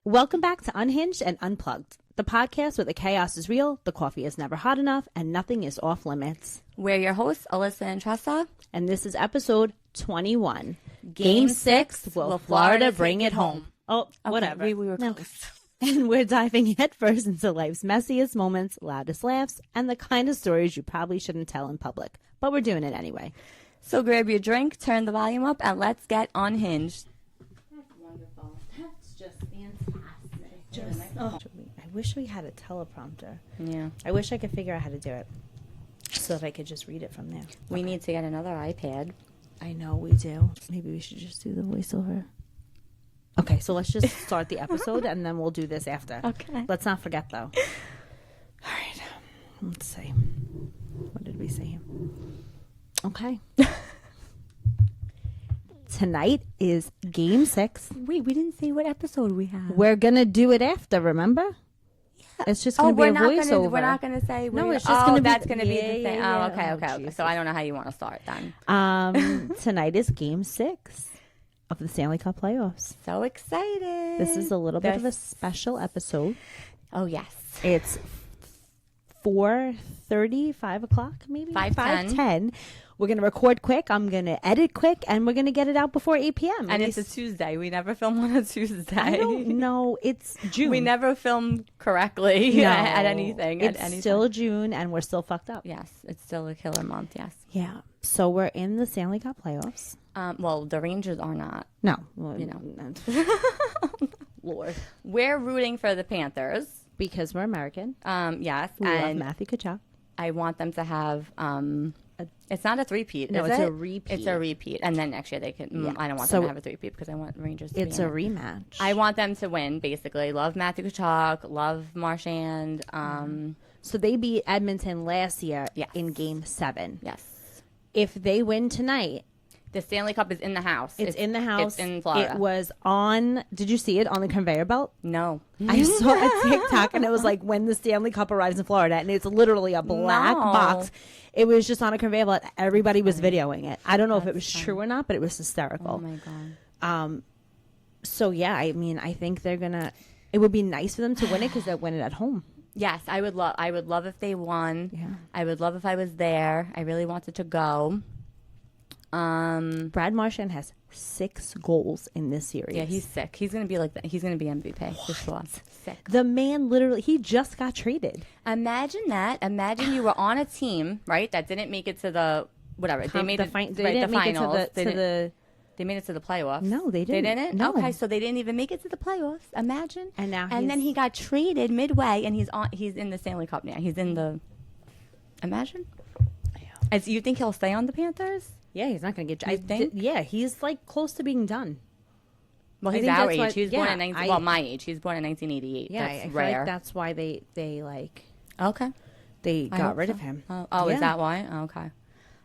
Welcome back to Unhinged and Unplugged, the podcast where the chaos is real, the coffee is never hot enough, and nothing is off limits. We're your hosts, Alyssa and Tressa. And this is episode 21. Game 6, will Florida bring it home? Oh, okay, whatever. We were close. And we're diving headfirst into life's messiest moments, loudest laughs, and the kind of stories you probably shouldn't tell in public. But we're doing it anyway. So grab your drink, turn the volume up, and let's get unhinged. That's wonderful. That's just fantastic. I wish we had a teleprompter. Yeah. I wish I could figure out how to do it so that I could just read it from there. We need to get another iPad. I know we do. Maybe we should just do the voiceover. Okay, so let's just start the episode and then we'll do this after. Okay. Let's not forget, though. All right. Let's see. What did we say? Okay. Tonight is Game 6. Wait, we didn't say what episode we have. We're going to do it after, remember? Yeah. It's just going to be a voiceover. We're not going to say. No, it's just going to be. That's going to be the thing. Yeah. Okay. So I don't know how you want to start then. Tonight is Game 6 of the Stanley Cup playoffs. So excited. This is a little bit of a special episode. Oh, yes. It's 4:30, 5 o'clock maybe? 5:10. We're going to record quick. I'm going to edit quick. And we're going to get it out before 8 p.m. And it's a Tuesday. We never film on a Tuesday. I don't know. It's June. We never film correctly at anything. It's still June and we're still fucked up. Yes. It's still a killer month. Yes. Yeah. So we're in the Stanley Cup playoffs. Well, the Rangers are not. No. Well, you know. Lord. We're rooting for the Panthers. Because we're American. Yes. We love Matthew Tkachuk. I want them to have... it's not a three-peat, no, is it's it? a repeat. It's a repeat. And then next year they can... Yeah. I don't want them to have a three-peat because I want Rangers to be in it. It's a rematch. I want them to win, basically. Love Matthew Tkachuk. Love Marchand. So they beat Edmonton last year in Game 7. Yes. If they win tonight... The Stanley Cup is in the house. It's in the house. It's in Florida. It was on... Did you see it on the conveyor belt? No. I saw a TikTok and it was like when the Stanley Cup arrives in Florida and it's literally a black box. It was just on a conveyor belt. Everybody was videoing it. I don't know if it was true or not, but it was hysterical. Oh my God. So yeah, I mean, I think they're going to... It would be nice for them to win it because they'll win it at home. Yes, I would love if they won. Yeah. I would love if I was there. I really wanted to go. Brad Marchand has 6 goals in this series. Yeah, he's sick. He's gonna be like that. He's gonna be MVP for sure. Sick. The man literally, he just got traded. Imagine that. Imagine you were on a team, right, that didn't make it to the whatever. They made it finals. They made it to the playoffs. No, they didn't. They didn't? No. Okay, so they didn't even make it to the playoffs. Imagine. And now then he got traded midway, and he's in the Stanley Cup now. He's in the. Imagine. Yeah. You think he'll stay on the Panthers? Yeah, he's not going to get... You think? Yeah, he's like close to being done. Well, he's our age. He was born in my age. He was born in 1988. Yeah, that's I rare. feel like that's why they like... Okay. They got rid of him. Oh, is that why? Okay.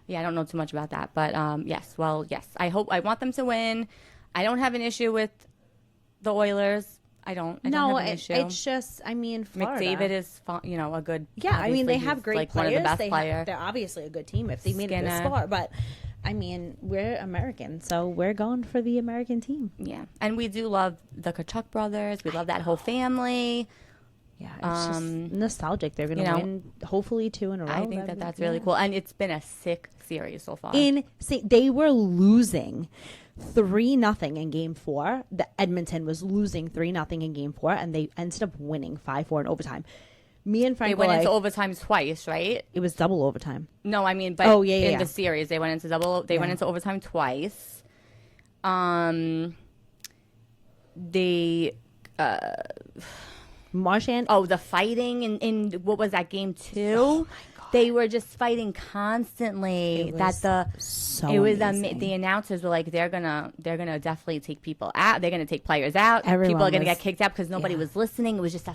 Yeah, I don't know too much about that, but yes. Well, yes. I want them to win. I don't have an issue with the Oilers. I don't have an issue. It's just, I mean, Florida. McDavid is, a good... Yeah, I mean, they have great players. One of the best players. They're obviously a good team if they made it this far, but... I mean, we're American, so we're going for the American team. Yeah, and we do love the Tkachuk brothers. We love that whole family. Yeah, it's just nostalgic. They're going to win, hopefully, 2 in a row. I think that's really cool. And it's been a sick series so far. They were losing 3-0 in Game 4. The Edmonton was losing 3-0 in Game 4, and they ended up winning 5-4 in overtime. Me and Frank went into overtime twice, right? It was double overtime. No, I mean, but in the series, they went into went into overtime twice. Marchand. Oh, the fighting in what was that, Game 2? Oh my God. They were just fighting constantly. The announcers were like, they're gonna definitely take people out. They're gonna take players out. People are gonna get kicked out because nobody was listening. It was just a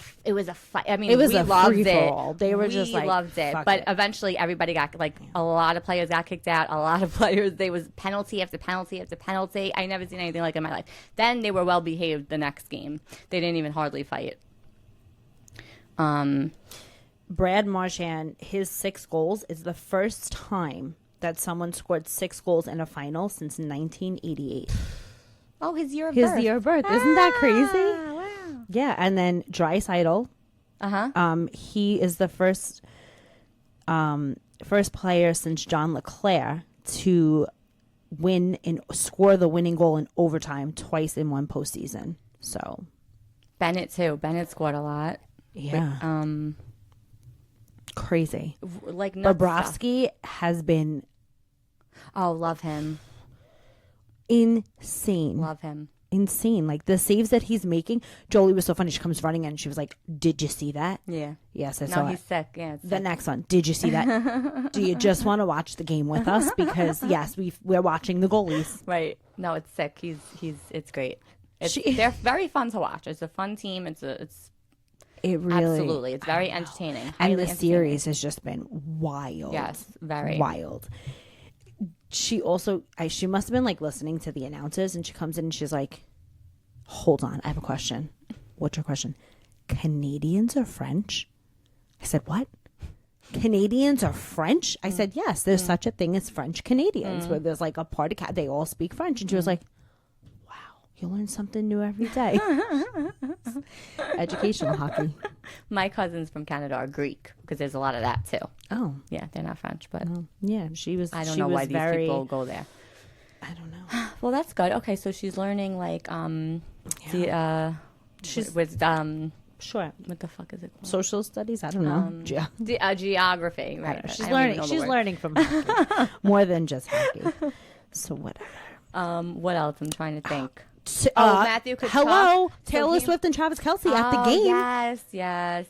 fight. I mean, it was we loved it. They were just like, loved it. But eventually, everybody got a lot of players got kicked out. A lot of players. There was penalty after penalty after penalty. I never seen anything like it in my life. Then they were well behaved the next game. They didn't even hardly fight. Brad Marchand, his 6 goals is the first time that someone scored 6 goals in a final since 1988. Oh, his year of birth. Isn't that crazy? Wow. Yeah, and then Draisaitl. He is the first player since John LeClaire to win and score the winning goal in overtime twice in one postseason. So Bennett too. Bennett scored a lot. Yeah. Crazy. Like Bobrovsky has been. Oh, love him. Insane. Love him. Insane. Like the saves that he's making. Jolie was so funny. She comes running in and she was like, "Did you see that?" Yeah. Yes, I saw he's it. sick. Yeah. The next one. Did you see that? Do you just want to watch the game with us? Because yes, we're watching the goalies. Right. No, it's sick. It's great. They're very fun to watch. It's a fun team. It really absolutely. It's very entertaining. And the series has just been wild. Yes, very wild. She also, she must have been like listening to the announcers, and she comes in and she's like, "Hold on, I have a question." "What's your question?" "Canadians are French?" I said, "What? Canadians are French?" I said, "Yes, there's such a thing as French Canadians, where there's like a part of they all speak French." And she was like, "Wow, you learn something new every day." Educational hockey. My cousins from Canada are Greek because there's a lot of that too. Oh, yeah, they're not French, but yeah, she was. I don't know why these people go there. I don't know. Well, that's good. Okay, so she's learning like she's with sure. What the fuck is it called? Social studies? I don't know. Geography, right? She's learning. She's learning from hockey more than just hockey. So whatever. What else? I'm trying to think. Matthew Tkachuk. Hello, Taylor Swift and Travis Kelce at the game. Yes.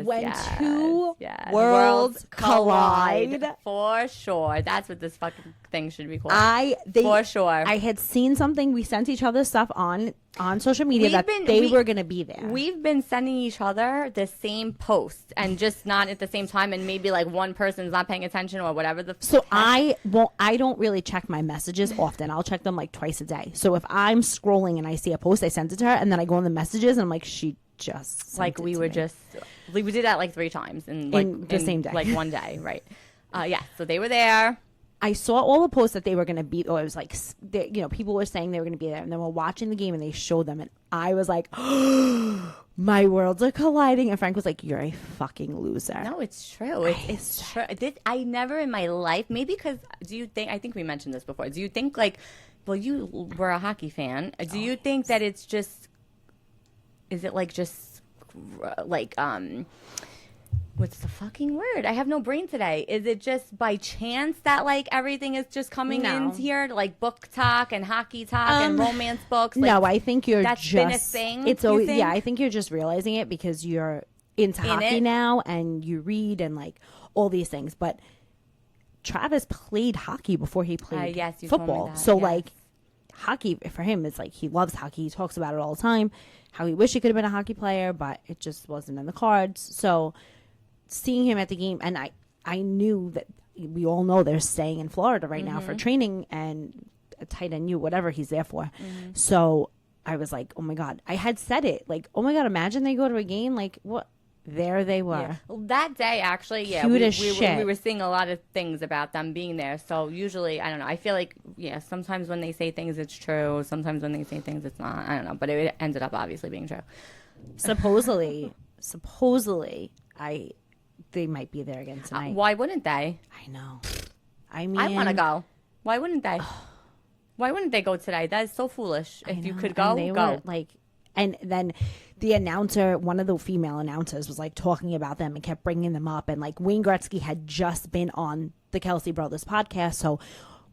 When two worlds collide. For sure. That's what this fucking thing should be called. For sure. I had seen something. We sent each other stuff on social media they were going to be there. We've been sending each other the same post and just not at the same time, and maybe like one person's not paying attention or whatever the I don't really check my messages often. I'll check them like twice a day. So if I'm scrolling and I see a post, I sent it to her, and then I go in the messages and I'm like, she just like we did that like 3 times in the same day, like one day, right? So they were there. I saw all the posts that they were going to be. It was like, people were saying they were going to be there, and then we're watching the game, and they showed them, and I was like, oh, my worlds are colliding. And Frank was like, "You're a fucking loser." No, it's true. It's true. I never in my life. Maybe because I think we mentioned this before. Do you think like, well, you were a hockey fan. Do you think that it's just? Is it like just like what's the fucking word? I have no brain today. Is it just by chance that like everything is just coming in here, like book talk and hockey talk and romance books? Like, no, I think that's been a thing. It's always I think you're just realizing it because you're into hockey now and you read and like all these things. But Travis played hockey before he played football, so like hockey for him is like he loves hockey. He talks about it all the time. How he wished he could have been a hockey player, but it just wasn't in the cards. So seeing him at the game, and I knew that we all know they're staying in Florida right now for training and a tight end whatever he's there for. So I was like, oh my God. I had said it like, oh my God, imagine they go to a game like what? There they were. Yeah. Well, that day, actually, we were seeing a lot of things about them being there. So usually, I don't know. I feel like, sometimes when they say things, it's true. Sometimes when they say things, it's not. I don't know. But it ended up obviously being true. Supposedly, they might be there again tonight. Why wouldn't they? I know. I mean, I want to go. Why wouldn't they? Why wouldn't they go today? That is so foolish. If you could go, go. And then the announcer, one of the female announcers, was like talking about them and kept bringing them up. And like Wayne Gretzky had just been on the Kelce Brothers podcast, so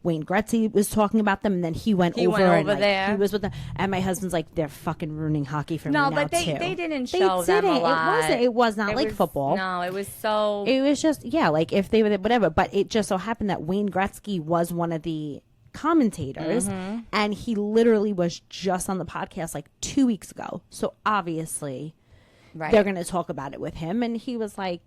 Wayne Gretzky was talking about them, and then he went over there. He was with them, and my husband's like, they're fucking ruining hockey for me now. No, but they didn't show them a lot. It was not like football. No, it was so. It was just like if they were whatever. But it just so happened that Wayne Gretzky was one of the commentators, and he literally was just on the podcast like 2 weeks ago. So obviously, they're going to talk about it with him, and he was like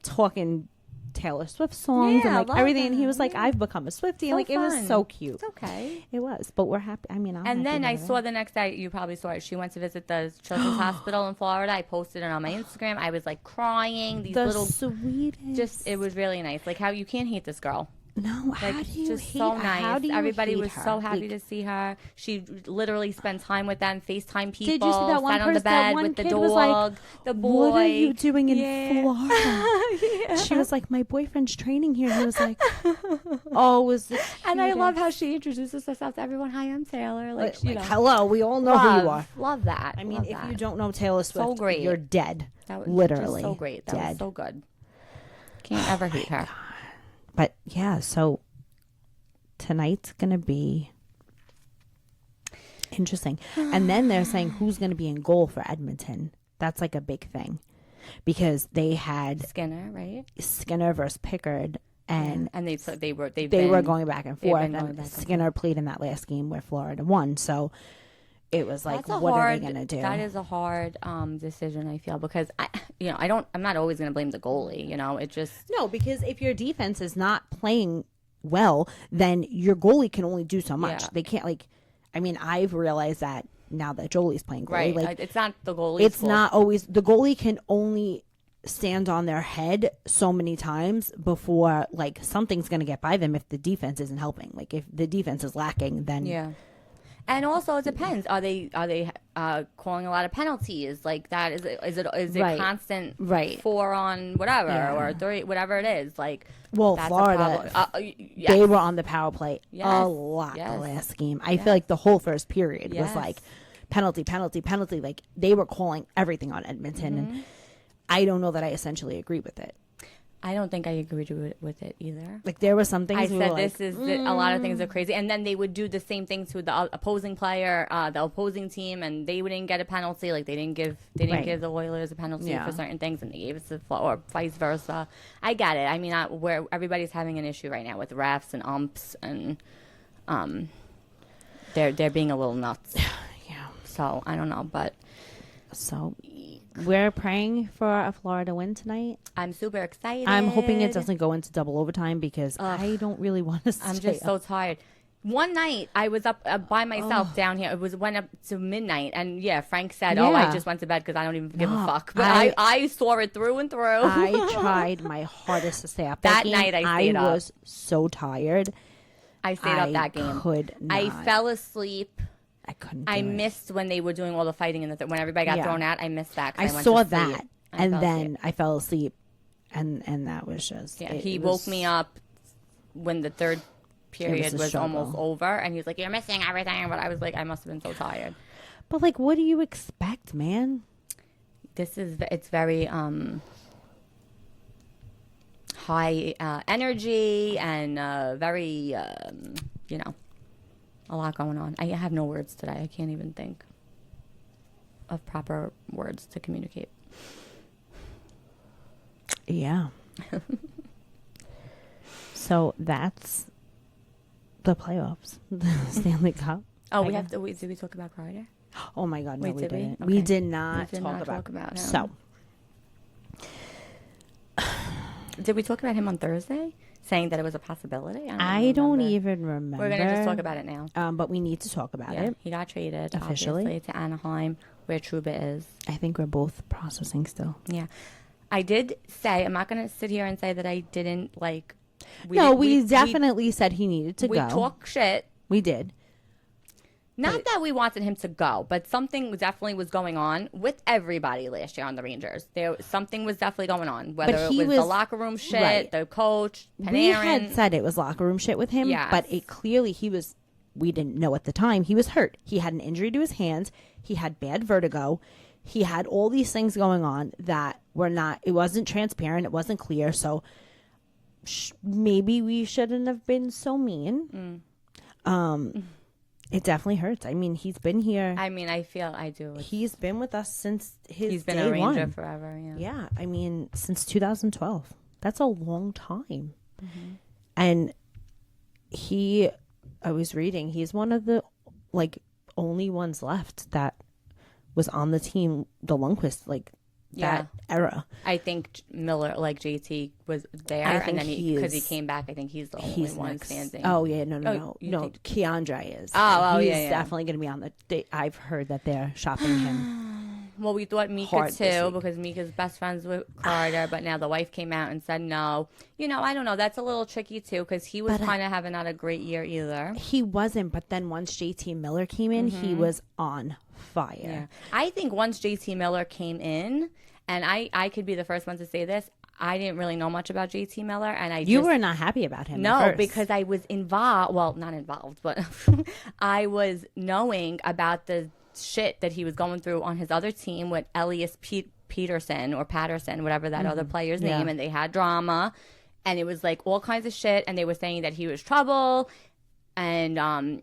talking Taylor Swift songs and like everything, and he was like, I've become a Swiftie, and like it was so cute. It's okay. It was, but we're happy. I mean, and then I saw the next day, you probably saw it, she went to visit the Children's Hospital in Florida. I posted it on my Instagram. I was like crying. These little sweetest. Just it was really nice. Like how you can't hate this girl. No, like, how do you just hate, so nice. how do you Everybody hate was her? so happy to see her. She literally spent time with them, FaceTime people. Did you see that one sat on the person? That bed one with the kid dog, was like, the boy. "What are you doing in Florida?" Yeah. She was like, "My boyfriend's training here." And he was like, "Oh, it was the And I love cutest." how she introduces herself to everyone. Hi, I'm Taylor. Like, you know, hello, we all know who you are. Love that. I mean, love if that. you don't know Taylor Swift, So great. you're dead. That was literally just so great. That dead. was so good. Can't ever hate her. God. But yeah, so tonight's gonna be interesting. And then they're saying who's gonna be in goal for Edmonton. That's like a big thing because they had Skinner, right? Skinner versus Pickard. And they were going back and forth. And Skinner played in that last game where Florida won. So it was like, what are they going to do? That is a hard decision, I feel, because I'm not always going to blame the goalie. You know, it just no, because if your defense is not playing well, then your goalie can only do so much. Yeah. They can't I've realized that now that Jolie's playing goalie. Right, like it's not the goalie. It's not always the goalie can only stand on their head so many times before like something's going to get by them if the defense isn't helping. Like if the defense is lacking, then yeah. And also it depends. Are they calling a lot of penalties like that? Is it right. constant 4 on whatever or 3 whatever it is like? Well, Florida, yes. they were on the power play a lot the last game. I feel like the whole first period was like penalty. Like they were calling everything on Edmonton, and I don't know that I essentially agree with it. I don't think I agreed with it either. Like there were some things I said this is a lot of things are crazy, and then they would do the same thing to the opposing player, the opposing team, and they wouldn't get a penalty. Like they didn't give the Oilers a penalty for certain things, and they gave it to or vice versa. I get it. I mean, where everybody's having an issue right now with refs and umps, and they're being a little nuts. Yeah. So I don't know, but we're praying for a Florida win tonight. I'm super excited. I'm hoping it doesn't go into double overtime because I don't really want to stay I'm just so tired. One night I was up by myself down here. It went up to midnight, and Frank said, I just went to bed because I don't even give a fuck. But I saw it through and through. I tried my hardest to stay up. That night I stayed up. I was so tired. I stayed up that game. I fell asleep. I couldn't. I missed when they were doing all the fighting in when everybody got thrown out. I missed that. I saw that, and then I fell asleep, and that was just. Yeah, he woke me up when the third period was almost over, and he was like, "You're missing everything," but I was like, I must have been so tired. But like, what do you expect, man? It's very high energy and very a lot going on. I have no words today. I can't even think of proper words to communicate. Yeah. So that's the playoffs, the Stanley Cup. Oh, did we talk about Kreider? Oh my God, no, we didn't. Okay. We did not talk about him. So. Did we talk about him on Thursday? Saying that it was a possibility? I don't even remember. We're going to just talk about it now. But we need to talk about it. He got traded officially to Anaheim, where Trouba is. I think we're both processing still. Yeah. I did say, I'm not going to sit here and say that I didn't like. We definitely said he needed to go. We talk shit. We did. Not that we wanted him to go, but something definitely was going on with everybody last year on the Rangers. Something was definitely going on, whether it was the locker room shit, the coach, Panarin. We had said it was locker room shit with him, but it clearly we didn't know at the time, he was hurt. He had an injury to his hands. He had bad vertigo. He had all these things going on that it wasn't transparent. It wasn't clear. So maybe we shouldn't have been so mean. It definitely hurts. I mean, he's been here. I mean, I feel I do. He's been with us since his been a Ranger forever. Yeah. I mean, since 2012. That's a long time. Mm-hmm. And I was reading, he's one of the only ones left that was on the team, the Lundqvist, that era. I think Miller, JT, was there, and then because he came back, I think he's the only one standing. Oh yeah, no. Keandre is. He's definitely going to be on the. I've heard that they're shopping him. Well, we thought Mika too, because Mika's best friends with Kreider, but now the wife came out and said no. I don't know. That's a little tricky too, because he was kind of having not a great year either. He wasn't, but then once JT Miller came in, he was on fire. Yeah. I think once JT Miller came in, and I could be the first one to say this, I didn't really know much about JT Miller, and you were not happy about him. No, because I was involved. Well, not involved, but I was knowing about the shit that he was going through on his other team with Elias Peterson or Patterson, whatever that other player's name, and they had drama, and it was like all kinds of shit, and they were saying that he was trouble, and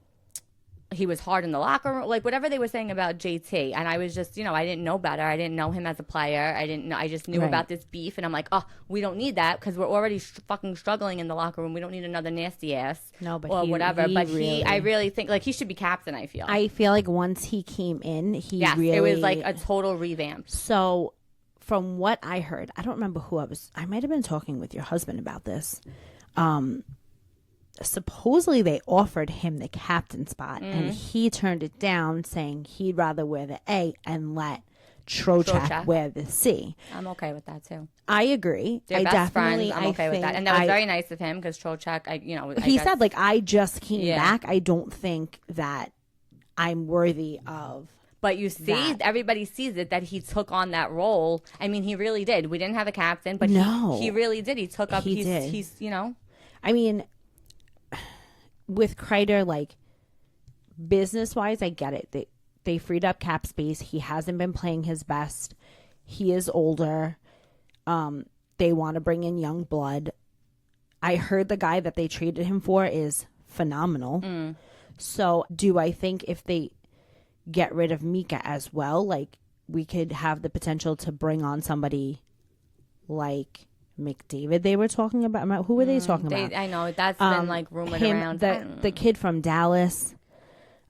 he was hard in the locker room, like whatever they were saying about JT. And I was just, I didn't know better. I didn't know him as a player. I just knew about this beef. And I'm like, oh, we don't need that, because we're already fucking struggling in the locker room. We don't need another nasty ass. No, but or whatever. But I really think like he should be captain. I feel like once he came in, it was like a total revamp. So from what I heard, I don't remember who I might have been talking with your husband about this. Supposedly they offered him the captain spot, and he turned it down, saying he'd rather wear the A and let Trocheck wear the C. I'm okay with that too. I agree. They're best friends. I'm okay with that, and that was very nice of him, because Trocheck, he said like, I just came back. I don't think that I'm worthy of. But you see, everybody sees it, that he took on that role. I mean, he really did. We didn't have a captain, but he really did. He took up. He's I mean, with Kreider, like, business-wise, I get it. They freed up cap space. He hasn't been playing his best. He is older. They want to bring in young blood. I heard the guy that they traded him for is phenomenal. So do I think if they get rid of Mika as well, like, we could have the potential to bring on somebody like McDavid they were talking about? Who were they talking about? I know that's been like rumored around. The kid from Dallas.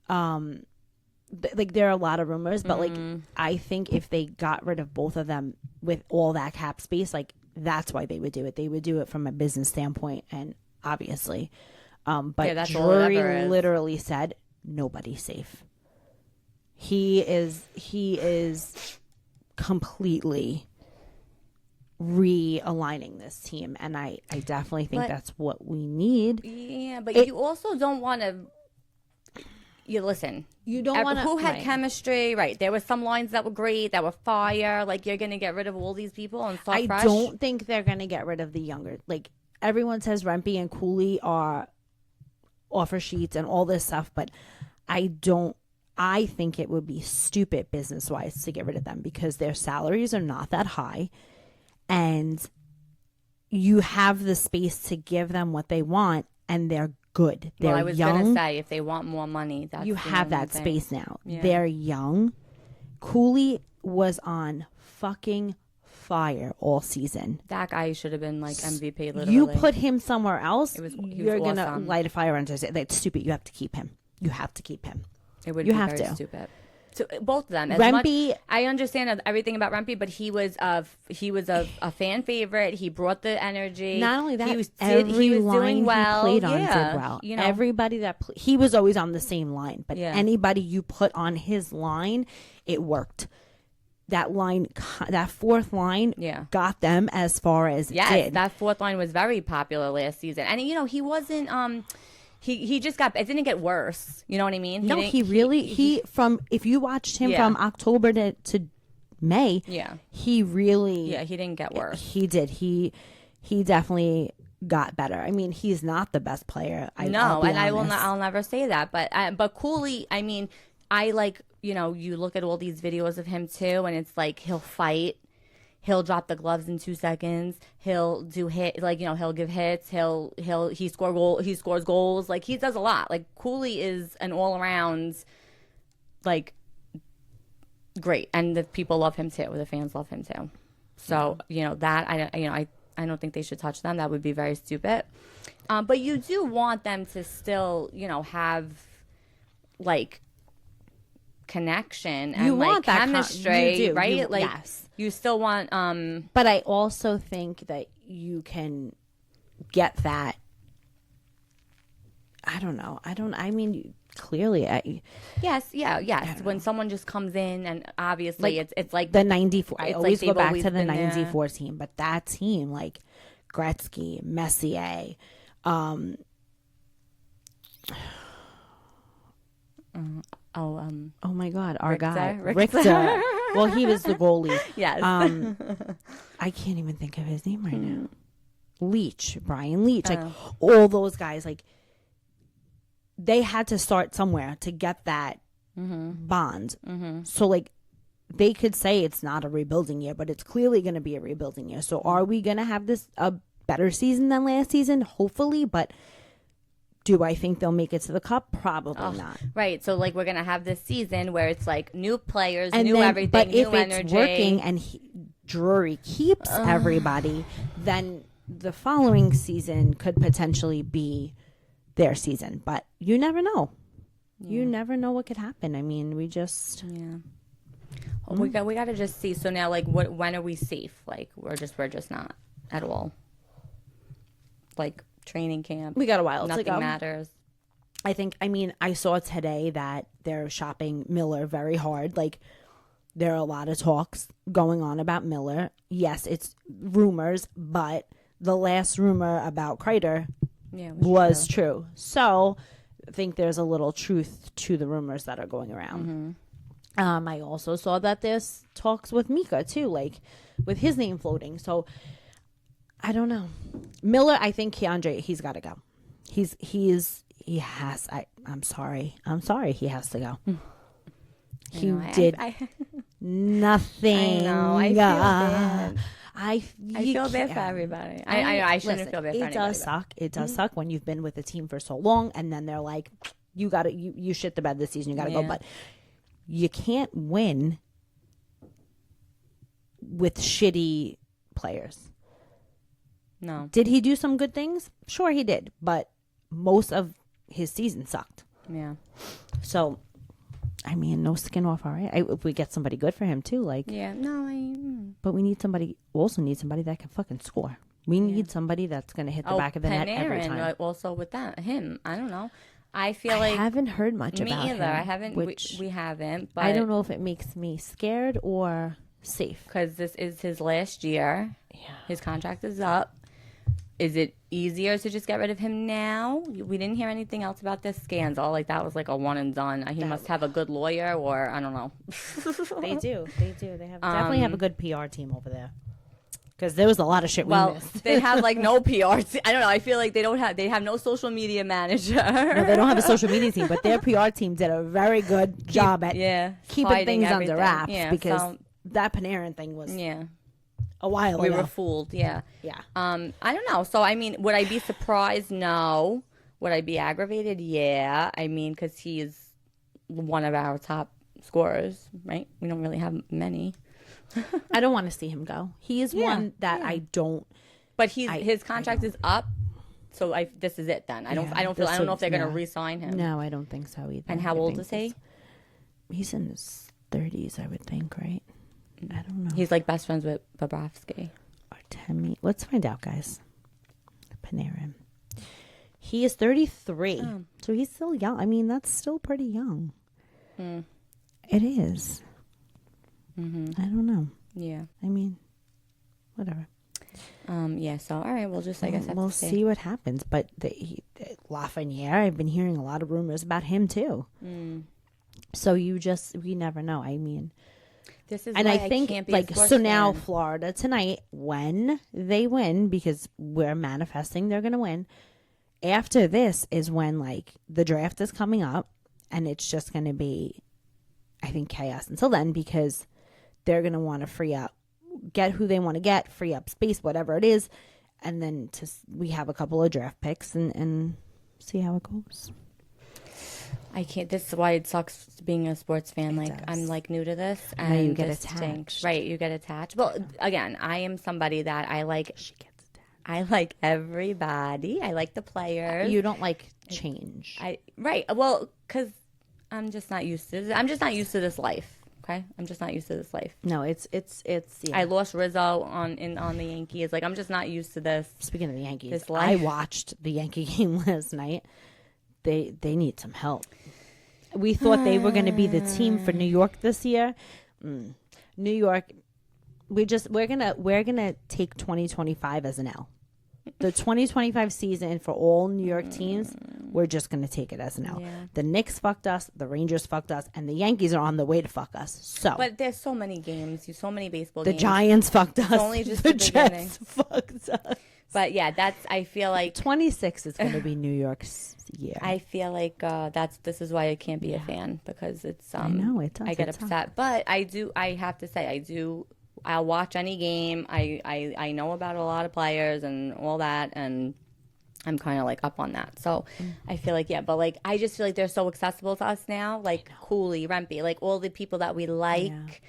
Like, there are a lot of rumors, but like, I think if they got rid of both of them with all that cap space, like, that's why they would do it. They would do it from a business standpoint, and obviously, but Drury literally said nobody's safe. He is completely realigning this team, and I definitely think that's what we need. Yeah, but you also don't want to. You listen. You don't want to. Who had chemistry? Right. There were some lines that were great, that were fire. Like, you're going to get rid of all these people and start fresh? I don't think they're going to get rid of the younger. Like, everyone says Rempe and Cooley are offer sheets and all this stuff, but I don't. I think it would be stupid business-wise to get rid of them, because their salaries are not that high, and you have the space to give them what they want, and they're good. They're I was going to say, if they want more money, you have that space now. Yeah. They're young. Cooley was on fucking fire all season. That guy should have been like MVP. Literally, you put him somewhere else, you're going to light a fire under it. That's stupid. You have to keep him. You have to keep him. It would be very stupid. So both of them. Rempe, I understand everything about Rempe, but he was a fan favorite. He brought the energy. Not only that, he was doing well. He played on did well. Everybody that he was always on the same line, but anybody you put on his line, it worked. That line, that fourth line, got them as far as it did. That fourth line was very popular last season, and he wasn't. He just it didn't get worse. You know what I mean? No, if you watched him from October to May, he really. Yeah, he didn't get worse. He did. He definitely got better. I mean, he's not the best player. I'll never say that. But Cooley, I mean, I like, you look at all these videos of him too, and it's like he'll fight. He'll drop the gloves in 2 seconds. He'll do he'll give hits. He scores goals. Like, he does a lot. Like, Cooley is an all around, like, great, and the people love him too. The fans love him too. So that I don't think they should touch them. That would be very stupid. But you do want them to still have like connection and like chemistry, right? Yes. You still want but I also think that you can get that. I don't know. clearly, yes. When someone just comes in and obviously it's like the 94. I always go back to the 94 there. team, but that team, like Gretzky, Messier, oh my God, our guy Richter. Well, he was the goalie. Yes. I can't even think of his name right now. Brian Leach, like all those guys, like they had to start somewhere to get that bond. So like they could say it's not a rebuilding year, but it's clearly going to be a rebuilding year. So are we going to have a better season than last season? Hopefully, but do I think they'll make it to the cup? Probably not. Right. So like we're going to have this season where it's like new players, new everything, but new energy. But if it's working and Drury keeps everybody, then the following season could potentially be their season. But you never know. You never know what could happen. I mean, we just Well, we got to just see. So now, like, when are we safe? Like, we're just not at all. Like training camp, we got a while. Nothing matters. I mean, I saw today that they're shopping Miller very hard. Like, there are a lot of talks going on about Miller. Yes, it's rumors, but the last rumor about Kreider was true. So I think there's a little truth to the rumors that are going around. I also saw that there's talks with Mika too, like with his name floating. So I don't know. Miller, I think he's got to go. I'm sorry, he has to go. He did nothing. I know. I feel bad. I feel bad for everybody. I shouldn't feel bad for anybody. It does suck. It does suck when you've been with a team for so long, and then they're like, you shit the bed this season. You got to go. But you can't win with shitty players. No. Did he do some good things? Sure, he did. But most of his season sucked. Yeah. So, I mean, no skin off our eye. If we get somebody good for him too, like but we need somebody that can fucking score. We need somebody that's going to hit the back of the net every time. Also with him, I don't know. I feel I haven't heard much about him. Me either. I haven't. We haven't. But I don't know if it makes me scared or safe because this is his last year. Yeah. His contract is up. Is it easier to just get rid of him now? We didn't hear anything else about this scandal. Like, that was like a one and done. He must have a good lawyer, or I don't know. They do. They definitely have a good PR team over there. Because there was a lot of shit we missed. They have like no PR. I don't know. I feel like they have no social media manager. No, they don't have a social media team, but their PR team did a very good job at keeping things under wraps because that Panarin thing was a while ago. We were fooled. Yeah. I don't know. So I mean, would I be surprised? No. Would I be aggravated? Yeah. I mean, because he's one of our top scorers, right? We don't really have many. I don't want to see him go. He is one that I don't. But his contract is up, so this is it then. I don't know if they're going to re-sign him. No, I don't think so either. And how old is he? He's in his 30s, I would think, right? I don't know. He's like best friends with Bobrovsky. Artemi. Let's find out, guys. Panarin. He is 33, so he's still young. I mean, that's still pretty young. It is. I don't know. Yeah. I mean, whatever. So, all right. We'll just, I guess, we'll see what happens. But Lafreniere, I've been hearing a lot of rumors about him, too. So we never know. I mean, this is and why I think, can't be like, a sports so now fan. Florida tonight, when they win, because we're manifesting they're going to win, after this is when, like, the draft is coming up, and it's just going to be, I think, chaos until then, because they're going to want to free up, get who they want to get, free up space, whatever it is. And then we have a couple of draft picks and see how it goes. I can't. This is why it sucks being a sports fan. I'm like new to this. And now you get attached. Right. You get attached. Well, again, I am somebody that I like. She gets attached. I like everybody. I like the players. You don't like change. Right. Well, because I'm just not used to this life. Okay, I'm just not used to this life. No, it's. Yeah. I lost Rizzo on the Yankees. Like, I'm just not used to this. Speaking of the Yankees, I watched the Yankee game last night. They need some help. we thought they were going to be the team for New York this year. New York, we're gonna take 2025 as an L. The 2025 season for all New York teams, we're just going to take it as an L. Yeah. The Knicks fucked us, the Rangers fucked us, and the Yankees are on the way to fuck us. So, but there's so many games, so many baseball games. The Giants fucked us. It's only just the Jets fucked us. But yeah, I feel like 26 is going to be New York's year. I feel like this is why I can't be a fan, because it's I know it does. I get upset, but I have to say I'll watch any game. I know about a lot of players and all that, and I'm kind of like up on that. So I feel like, but like I just feel like they're so accessible to us now, like Cooley, Rempe, like all the people that we like.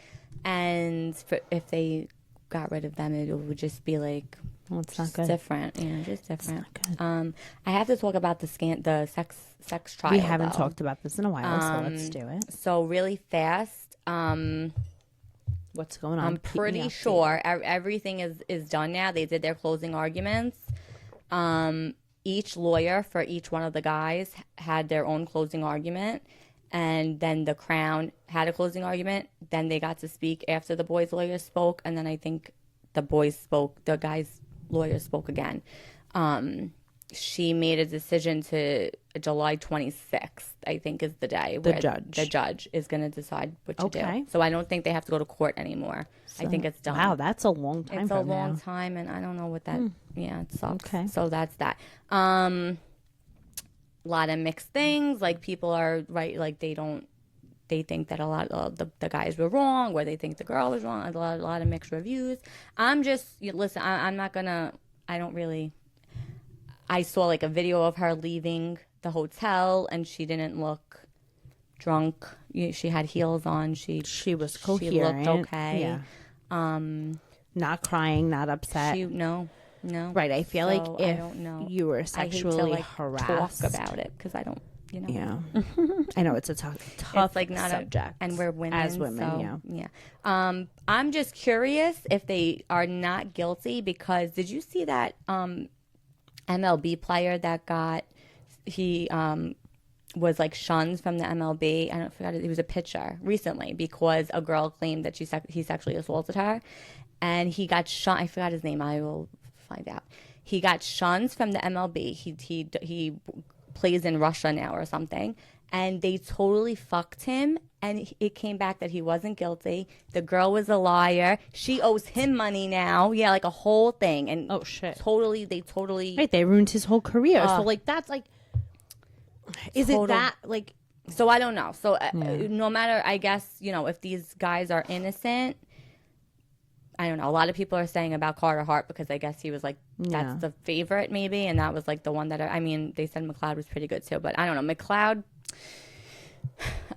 And if they got rid of them, it would just be like, well, it's not good. Different, just different. It's not good. I have to talk about the sex trial. We haven't talked about this in a while, so let's do it. So really fast. What's going on? I'm pretty sure everything is done now. They did their closing arguments. Each lawyer for each one of the guys had their own closing argument. And then the Crown had a closing argument. Then they got to speak after the boys' lawyers spoke. And then I think the guys' lawyers spoke again. She made a decision to July 26th, I think, is the day where the judge is going to decide what to do. So I don't think they have to go to court anymore. So, I think it's done. Wow, that's a long time. It's a long time, and I don't know what that. Yeah, it sucks. Okay. So that's that. Lot of mixed things. Like people are right. Like they think that a lot of the guys were wrong, or they think the girl was wrong. A lot of mixed reviews. Listen. I'm not gonna. I don't really. I saw like a video of her leaving the hotel, and she didn't look drunk. She had heels on. She was coherent. She looked okay. Yeah. Not crying, not upset. No. Right. I feel like if you were sexually harassed, talk about it because I don't. Yeah. I know it's a tough it's like not subject, and we're women as women. So, yeah. I'm just curious if they are not guilty, because did you see that MLB player that was like shunned from the MLB? I forgot he was a pitcher recently because a girl claimed that he sexually assaulted her, and he got shunned. I forgot his name. I will find out. He got shunned from the MLB. He plays in Russia now or something, and they totally fucked him, and it came back that he wasn't guilty. The girl was a liar. She owes him money now. Yeah, like a whole thing. And oh shit, they totally right. They ruined his whole career. So like that's like, is it that like? So I don't know. So no matter, I guess if these guys are innocent. I don't know. A lot of people are saying about Carter Hart because I guess he was like, that's the favorite maybe. And that was like the one that, they said McLeod was pretty good too. But I don't know. McLeod,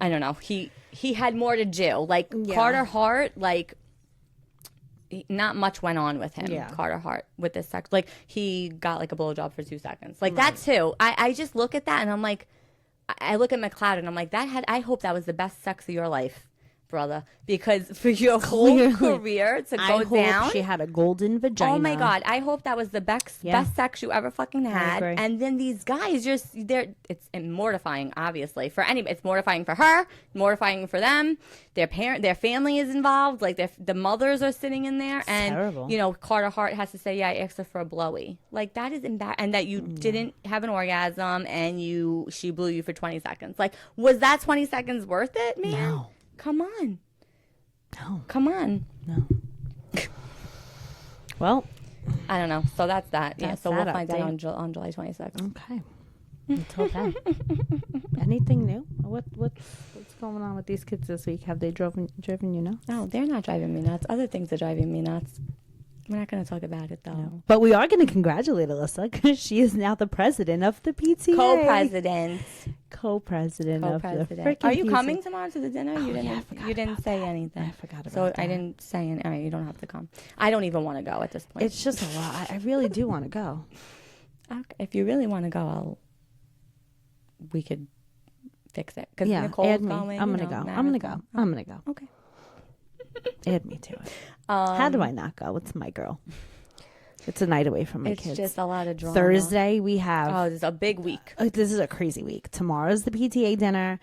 I don't know. He had more to do. Like Carter Hart, like not much went on with him. Yeah. Carter Hart with this sex. Like he got like a blowjob for 2 seconds. Like that too. I just look at that and I'm like, I look at McLeod and I'm like, I hope that was the best sex of your life. Brother, because for your whole career to go down, she had a golden vagina. Oh my God, I hope that was the best sex you ever fucking had. And then these guys, it's mortifying, obviously for anybody. It's mortifying for her, mortifying for them. Their family is involved. Like the mothers are sitting in there, and terrible. Carter Hart has to say, "Yeah, I asked her for a blowy." Like that is embarrassing, and that you didn't have an orgasm, and she blew you for 20 seconds. Like, was that 20 seconds worth it, man? No. Come on. No. Come on. No. Well, I don't know. So that's that. So we'll find out on July 26th. Okay. Until then. Anything new? What's going on with these kids this week? Have they driven you nuts? No, they're not driving me nuts. Other things are driving me nuts. We're not going to talk about it, though. No. But we are going to congratulate Alyssa because she is now the president of the PTA. Co-president of the freaking Are you PTA. coming tomorrow to the dinner? Oh, you didn't say anything. I forgot about that. So I didn't say anything. All right, you don't have to come. I don't even want to go at this point. It's just a lot. I really do want to go. Okay. If you really want to go, we could fix it. Because Nicole's add me. going. I'm going to go. I'm going to go. Okay. Add me to it. How do I not go? It's my girl. It's a night away from my kids. It's just a lot of drama. Thursday we have. Oh, this is a big week. This is a crazy week. Tomorrow's the PTA dinner.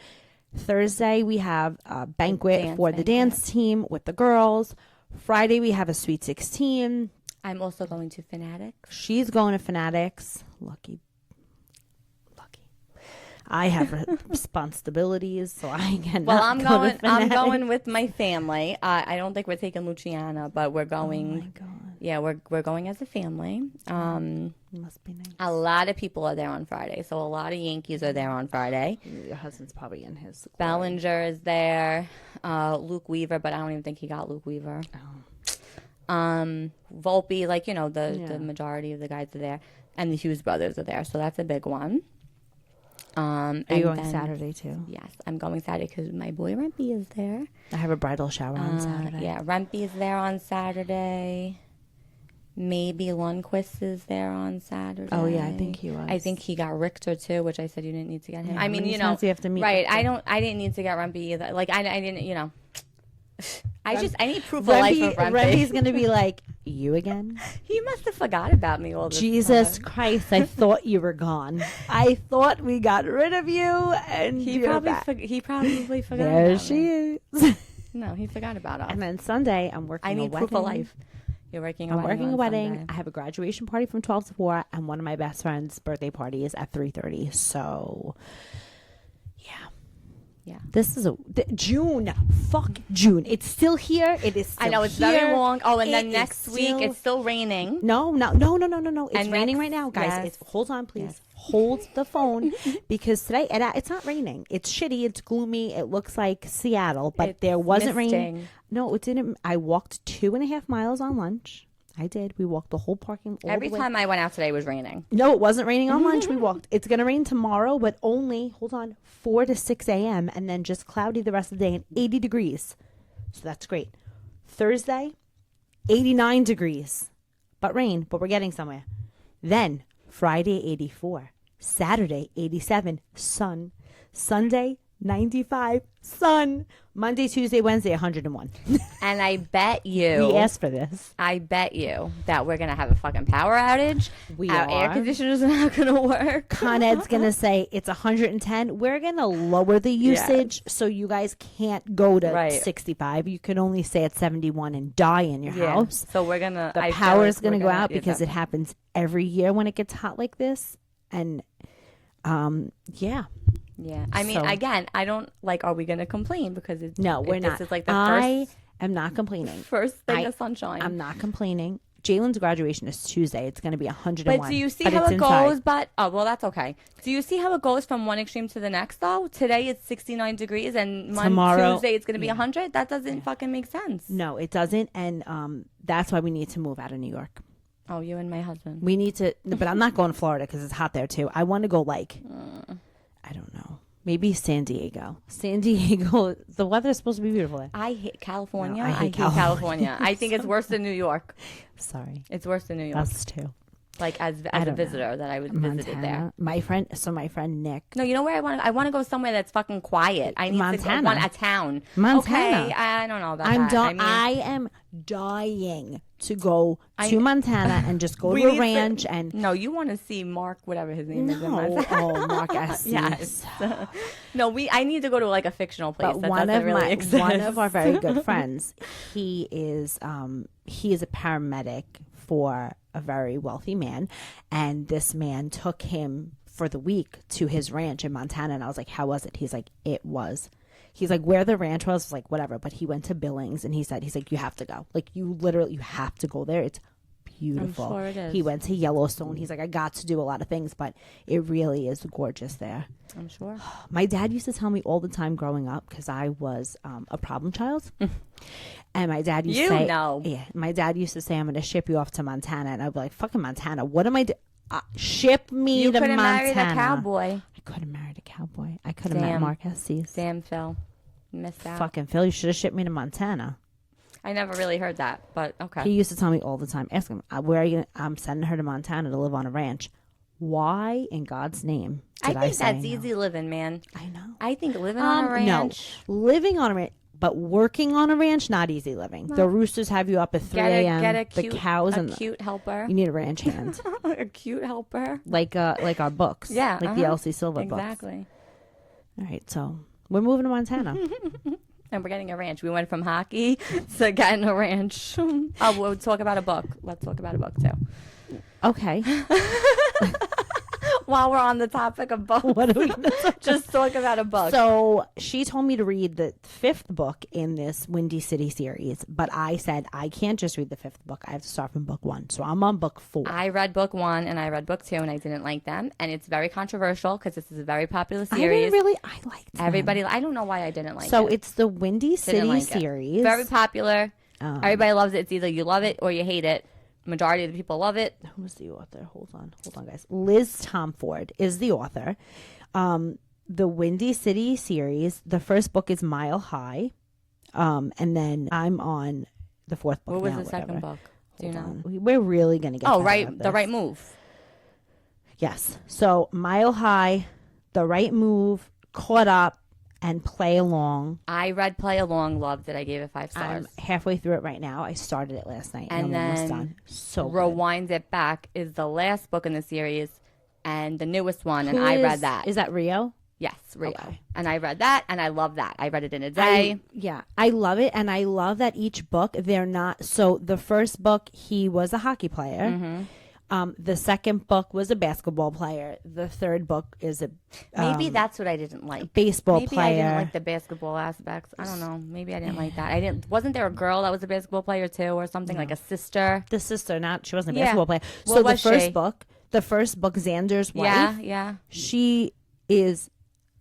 Thursday, we have a banquet for the dance team with the girls. Friday, we have a Sweet 16. I'm also going to Fanatics. She's going to Fanatics. Lucky. I have responsibilities, so I cannot. Well, I'm going with my family. I don't think we're taking Luciana, but we're going. Oh my God. Yeah, we're going as a family. Must be nice. A lot of people are there on Friday, so a lot of Yankees are there on Friday. Your husband's probably in his. Bellinger is there. Luke Weaver, but I don't even think he got Luke Weaver. Oh. Volpe, like the majority of the guys are there, and the Hughes brothers are there, so that's a big one. Are you going Saturday too? Yes, I'm going Saturday because my boy Rempy is there. I have a bridal shower on Saturday. Yeah, Rempy is there on Saturday. Maybe Lundqvist is there on Saturday. Oh yeah, I think he was. I think he got Richter too, which I said you didn't need to get him. Yeah, I mean, you have to meet right? Richter. I didn't need to get Rempy either. Like I didn't, I need proof of life of Rempy. Rempy's gonna be like, you again? He must have forgot about me all this Jesus time. Christ! I thought you were gone. I thought we got rid of you, and he probably forgot. There about she me. is. No, he forgot about us. And then Sunday, I'm working. I need proof of life. You're working. I'm working a wedding. Sunday. I have a graduation party from 12 to 4, and one of my best friend's birthday party is at 3:30. So, yeah. This is June. Fuck June. It's still here. It is. Still I know it's here. very long. Oh, and then next week it's still raining. No. It's raining right now, guys. Yes. Hold on, please. Yes. Hold the phone because today it's not raining. It's shitty. It's gloomy. It looks like Seattle, but there wasn't rain. No, it didn't. I walked 2.5 miles on lunch. I did. We walked the whole parking. Every time I went out today, it was raining. No, it wasn't raining on lunch. We walked. It's going to rain tomorrow, but only, 4 to 6 a.m. and then just cloudy the rest of the day and 80 degrees. So that's great. Thursday, 89 degrees, but rain, but we're getting somewhere. Then Friday, 84. Saturday, 87, sun. Sunday, 95, sun. Monday, Tuesday, Wednesday, 101. And I bet you. We asked for this. I bet you that we're going to have a fucking power outage. Our air conditioners are not going to work. Con Ed's going to say it's 110. We're going to lower the usage so you guys can't go to 65. You can only stay at 71 and die in your house. So we're going to. The power is going to go out because it happens every year when it gets hot like this. And, yeah. Yeah. I mean, again, I don't are we going to complain? Because it's. No, we're not. This is like the I am not complaining. First thing of sunshine. I'm not complaining. Jalen's graduation is Tuesday. It's going to be 101. But do you see how it goes? That's okay. Do you see how it goes from one extreme to the next, though? Today it's 69 degrees, and tomorrow, Tuesday it's going to be 100? That doesn't fucking make sense. No, it doesn't. And that's why we need to move out of New York. Oh, you and my husband. We need to, but I'm not going to Florida because it's hot there, too. I want to go I don't know. Maybe San Diego. San Diego, the weather is supposed to be beautiful there. I hate California. No, I hate California. I think it's worse than New York. Sorry. It's worse than New York. Us too. Like as a visitor that I was visited there. My friend Nick. No, you know where I want to go somewhere that's fucking quiet. I need Montana. to go a town. Montana. Okay, I don't know about that. I am dying to go to Montana and just go to a ranch and. No, you want to see Mark, whatever his name is. Oh, Mark S. Yes. No, I need to go to a fictional place. But that one of our very good friends, he is a paramedic for a very wealthy man, and this man took him for the week to his ranch in Montana, and I was like, how was it? He's like, where the ranch was like, whatever, but he went to Billings, and he's like, you have to go. Like, you have to go there. It's beautiful. I'm sure it is. He went to Yellowstone. He's like, I got to do a lot of things, but it really is gorgeous there. I'm sure. My dad used to tell me all the time growing up, because I was a problem child. And my dad used to say, my dad used to say, I'm going to ship you off to Montana. And I'd be like, fucking Montana. What am I doing? Ship me to Montana. You could have married a cowboy. I could have married a cowboy. I could have met Mark Estes. Damn, Phil. Missed out. Fucking Phil, you should have shipped me to Montana. I never really heard that, but okay. He used to tell me all the time, ask him, where are you? I'm sending her to Montana to live on a ranch. Why in God's name did I think that's easy living, man. I know. I think living on a ranch. No, living on a ranch. But working on a ranch, not easy living. The roosters have you up at 3 a.m. The cows and cute helper. You need a ranch hand. A cute helper. Like our books. Yeah. Like the Elsie Silva books. Exactly. All right. So We're moving to Montana. And we're getting a ranch. We went from hockey to getting a ranch. Oh, we'll talk about a book. Let's talk about a book, too. Okay. While we're on the topic of books, What are we gonna just talk about a book. So she told me to read the 5th book in this Windy City series, but I said I can't just read the 5th book. I have to start from book 1. So I'm on book 4. I read book 1 and I read book 2 and I didn't like them. And it's very controversial because this is a very popular series. I liked them. Everybody, I don't know why I didn't like it. So it's the Windy City series. Very popular. Everybody loves it. It's either you love it or you hate it. Majority of the people love it. Who's the author? Hold on, guys. Liz Tomforde is the author. The Windy City series. The first book is Mile High, and then I'm on the 4th book. What was now, the second book? Do you know? We're really gonna get. Oh, right, The Right Move. Yes. So Mile High, The Right Move, Caught Up, and Play Along. I read Play Along, loved it. I gave it 5 stars. I'm halfway through it right now. I started it last night, and I'm then almost done. So Rewind It Back is the last book in the series and the newest one, and I read that. Is that Rio? Yes, Rio. Okay. And I read that, and I love that. I read it in a day. I love it, and I love that each book, they're not... So the first book, he was a hockey player. Mm-hmm. The second book was a basketball player. The third book is a maybe that's what I didn't like. Baseball maybe player. I didn't like the basketball aspects. I don't know. Maybe I didn't like that. I didn't. Wasn't there a girl that was a basketball player too, or something like a sister? The sister, she wasn't a basketball player. What so was the first book, Xander's wife. Yeah. She is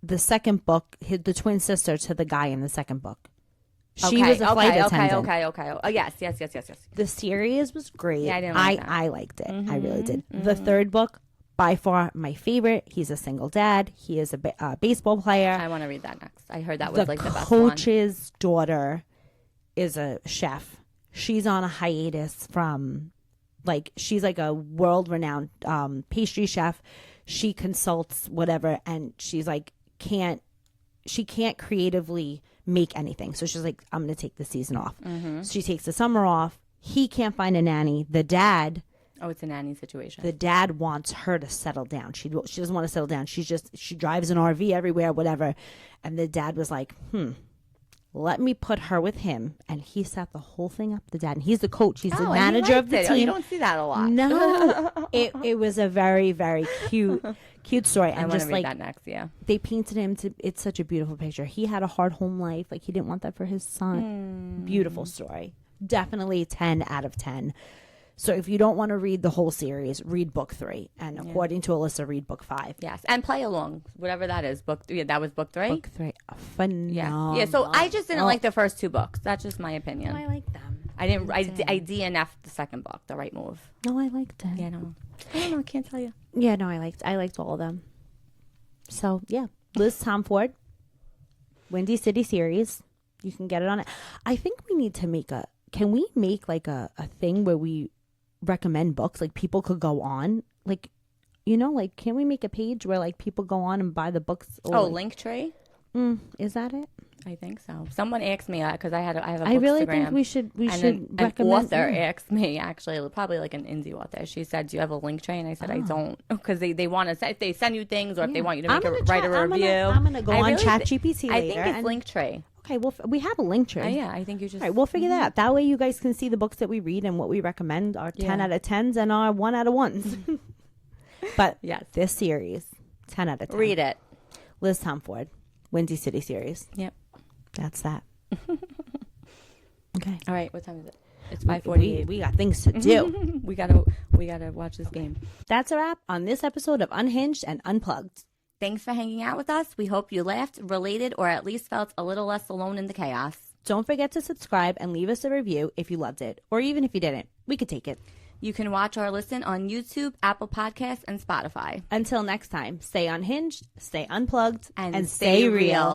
the second book, the twin sister to the guy in the second book. She was a flight attendant. Okay. Oh, yes. The series was great. Yeah, I didn't like that. I liked it. I really did. The third book, by far my favorite. He's a single dad. He is a baseball player. I want to read that next. I heard that was the best one. The coach's daughter is a chef. She's on a hiatus from, she's like a world-renowned pastry chef. She consults whatever, and she's she can't creatively make anything. So she's like, I'm going to take the season off. So she takes the summer off. He can't find a nanny. The dad... Oh, it's a nanny situation. The dad wants her to settle down. She doesn't want to settle down. She drives an RV everywhere, whatever. And the dad was like, let me put her with him. And he set the whole thing up, the dad. And he's the coach. He's the manager of the team. Oh, you don't see that a lot. No. It was a very, very cute story. I want to read that next, yeah. They painted him it's such a beautiful picture. He had a hard home life. He didn't want that for his son. Beautiful story. Definitely 10 out of 10. So if you don't want to read the whole series, read book 3. And according to Alyssa, read book 5. Yes. And Play Along, whatever that is. That was book 3? Book 3. Phenomenal. Yeah, so I just didn't like the first 2 books. That's just my opinion. Oh, I like them. I DNF'd the second book, The Right Move. No, I liked it. Yeah, no. I don't know. I can't tell you. Yeah, no, I liked all of them. So, yeah. Liz Tomforde, Windy City series. You can get it on it. I think we need to make can we make a thing where we recommend books? People could go on. Can we make a page where people go on and buy the books? Or, Linktree? Is that it? I think so. Someone asked me because I have a bookstagram. I really think we should recommend. An author asked me, actually, probably an indie author. She said, "Do you have a Linktree?" And I said, "I don't," because they want to say if they send you things or if they want you to write a review. I'm gonna go on ChatGPT later. I think it's Linktree. Okay, well, we have a Linktree. Yeah, I think you just. All right, we'll figure that out. That way, you guys can see the books that we read and what we recommend. Our 10 out of 10s and our 1 out of 1s. But yes, this series, 10 out of 10. Read it. Liz Tomforde, Windy City series. Yep. That's that. Okay. All right. What time is it? It's 5:48. We got things to do. we gotta watch this game. That's a wrap on this episode of Unhinged and Unplugged. Thanks for hanging out with us. We hope you laughed, related, or at least felt a little less alone in the chaos. Don't forget to subscribe and leave us a review if you loved it, or even if you didn't. We could take it. You can watch or listen on YouTube, Apple Podcasts, and Spotify. Until next time, stay unhinged, stay unplugged, and stay real.